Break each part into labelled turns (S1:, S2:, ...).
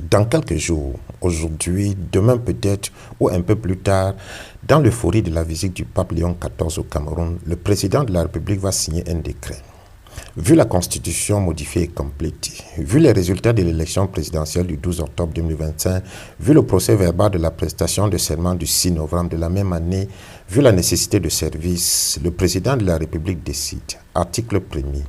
S1: Dans quelques jours, aujourd'hui, demain peut-être, ou un peu plus tard, dans l'euphorie de la visite du pape Léon XIV au Cameroun, le président de la République va signer un décret. Vu la constitution modifiée et complétée, vu les résultats de l'élection présidentielle du 12 octobre 2025, vu le procès verbal de la prestation de serment du 6 novembre de la même année, vu la nécessité de service, le président de la République décide, article 1er,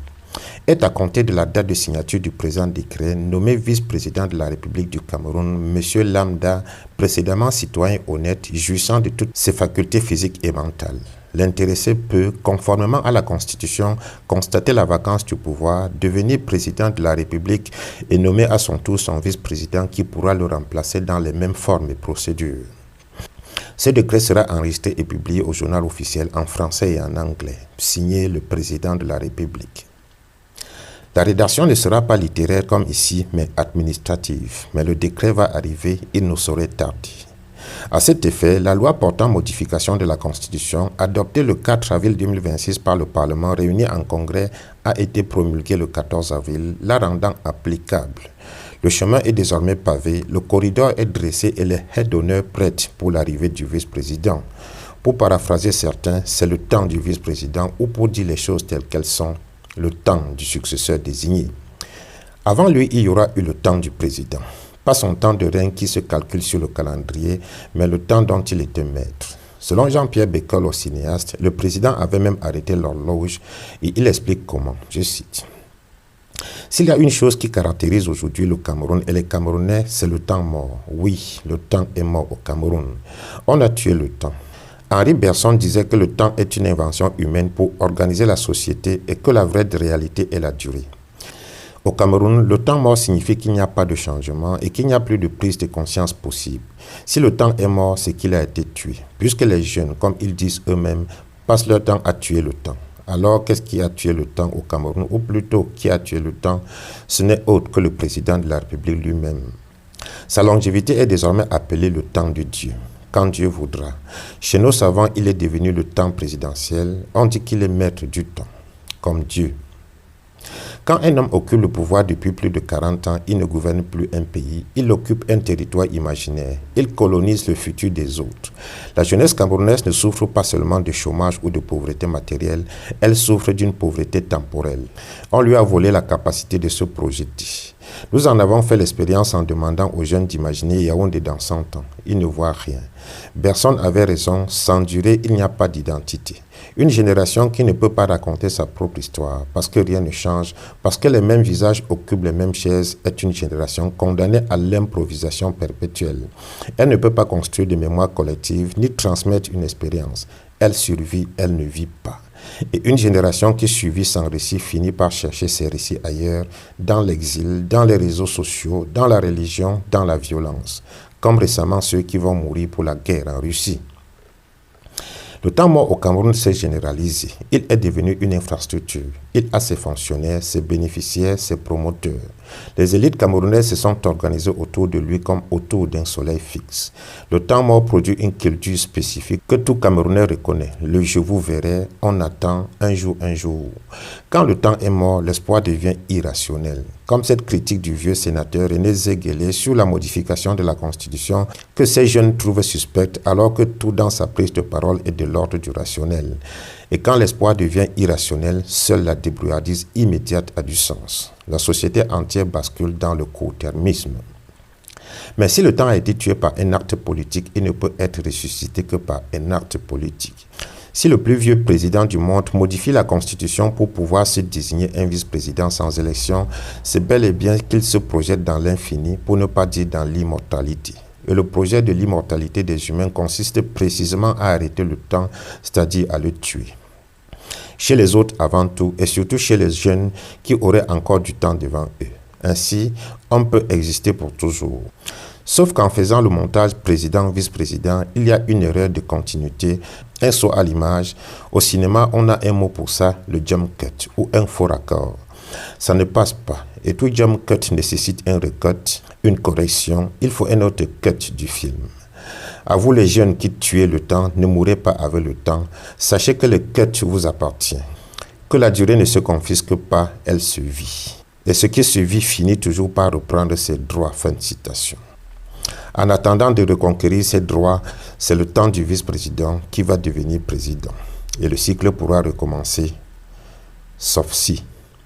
S1: est à compter de la date de signature du présent décret, nommé vice-président de la République du Cameroun, M. Lambda, précédemment citoyen honnête, jouissant de toutes ses facultés physiques et mentales. L'intéressé peut, conformément à la Constitution, constater la vacance du pouvoir, devenir président de la République et nommer à son tour son vice-président qui pourra le remplacer dans les mêmes formes et procédures. Ce décret sera enregistré et publié au journal officiel en français et en anglais, signé le président de la République. La rédaction ne sera pas littéraire comme ici, mais administrative. Mais le décret va arriver, il ne saurait tarder. À cet effet, la loi portant modification de la Constitution, adoptée le 4 avril 2026 par le Parlement réuni en Congrès, a été promulguée le 14 avril, la rendant applicable. Le chemin est désormais pavé, le corridor est dressé et les haies d'honneur prêtes pour l'arrivée du vice-président. Pour paraphraser certains, c'est le temps du vice-président ou pour dire les choses telles qu'elles sont, le temps du successeur désigné. Avant lui, il y aura eu le temps du président. Pas son temps de règne qui se calcule sur le calendrier, mais le temps dont il était maître. Selon Jean-Pierre Bécole, au cinéaste, le président avait même arrêté l'horloge et il explique comment, je cite. S'il y a une chose qui caractérise aujourd'hui le Cameroun et les Camerounais, c'est le temps mort. Oui, le temps est mort au Cameroun. On a tué le temps. Henri Bergson disait que le temps est une invention humaine pour organiser la société et que la vraie réalité est la durée. Au Cameroun, le temps mort signifie qu'il n'y a pas de changement et qu'il n'y a plus de prise de conscience possible. Si le temps est mort, c'est qu'il a été tué, puisque les jeunes, comme ils disent eux-mêmes, passent leur temps à tuer le temps. Alors, qu'est-ce qui a tué le temps au Cameroun? Ou plutôt, qui a tué le temps? Ce n'est autre que le président de la République lui-même. Sa longévité est désormais appelée le temps de Dieu, quand Dieu voudra. Chez nos savants, il est devenu le temps présidentiel. On dit qu'il est maître du temps, comme Dieu. Quand un homme occupe le pouvoir depuis plus de 40 ans, il ne gouverne plus un pays, il occupe un territoire imaginaire, il colonise le futur des autres. La jeunesse camerounaise ne souffre pas seulement de chômage ou de pauvreté matérielle, elle souffre d'une pauvreté temporelle. On lui a volé la capacité de se projeter. Nous en avons fait l'expérience en demandant aux jeunes d'imaginer Yaoundé dans 100 ans. Ils ne voient rien. Bergson avait raison, sans durée, il n'y a pas d'identité. Une génération qui ne peut pas raconter sa propre histoire parce que rien ne change, parce que les mêmes visages occupent les mêmes chaises, est une génération condamnée à l'improvisation perpétuelle. Elle ne peut pas construire de mémoire collective ni transmettre une expérience. Elle survit, elle ne vit pas. Et une génération qui survit sans récit finit par chercher ses récits ailleurs, dans l'exil, dans les réseaux sociaux, dans la religion, dans la violence, comme récemment ceux qui vont mourir pour la guerre en Russie. Le temps mort au Cameroun s'est généralisé. Il est devenu une infrastructure. Il a ses fonctionnaires, ses bénéficiaires, ses promoteurs. Les élites camerounaises se sont organisées autour de lui comme autour d'un soleil fixe. Le temps mort produit une culture spécifique que tout Camerounais reconnaît. Le « je vous verrai », on attend un jour. Quand le temps est mort, l'espoir devient irrationnel. Comme cette critique du vieux sénateur René Zéguélé sur la modification de la Constitution que ces jeunes trouvent suspecte alors que tout dans sa prise de parole est de l'ordre du rationnel. Et quand l'espoir devient irrationnel, seule la débrouillardise immédiate a du sens. La société entière bascule dans le court-termisme. Mais si le temps a été tué par un acte politique, il ne peut être ressuscité que par un acte politique. Si le plus vieux président du monde modifie la Constitution pour pouvoir se désigner un vice-président sans élection, c'est bel et bien qu'il se projette dans l'infini, pour ne pas dire dans l'immortalité. Et le projet de l'immortalité des humains consiste précisément à arrêter le temps, c'est-à-dire à le tuer. Chez les autres avant tout, et surtout chez les jeunes qui auraient encore du temps devant eux. Ainsi, on peut exister pour toujours. Sauf qu'en faisant le montage président-vice-président, il y a une erreur de continuité, un saut à l'image. Au cinéma, on a un mot pour ça, le jump cut, ou un faux raccord. Ça ne passe pas. Et tout jump cut nécessite un recut, une correction. Il faut un autre cut du film. À vous les jeunes qui tuez le temps, ne mourrez pas avec le temps. Sachez que le cut vous appartient. Que la durée ne se confisque pas, elle se vit. Et ce qui suivit finit toujours par reprendre ses droits. Fin de citation. En attendant de reconquérir ses droits, c'est le temps du vice-président qui va devenir président. Et le cycle pourra recommencer, sauf si